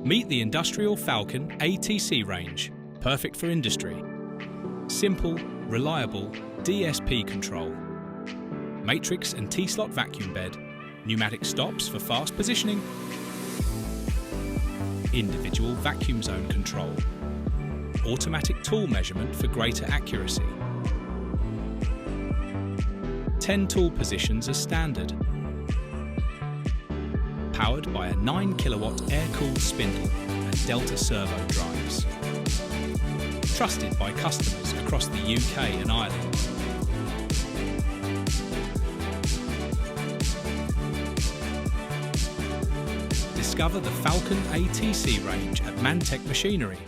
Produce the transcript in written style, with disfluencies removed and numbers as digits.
Meet the industrial Falcon ATC range, perfect for industry. Simple, reliable DSP control. Matrix and T-slot vacuum bed, pneumatic stops for fast positioning. Individual vacuum zone control. Automatic tool measurement for greater accuracy. 10 tool positions as standard. Powered by a 9 kilowatt air-cooled spindle and Delta servo drives. Trusted by customers across the UK and Ireland. Discover the Falcon ATC range at Mantech Machinery.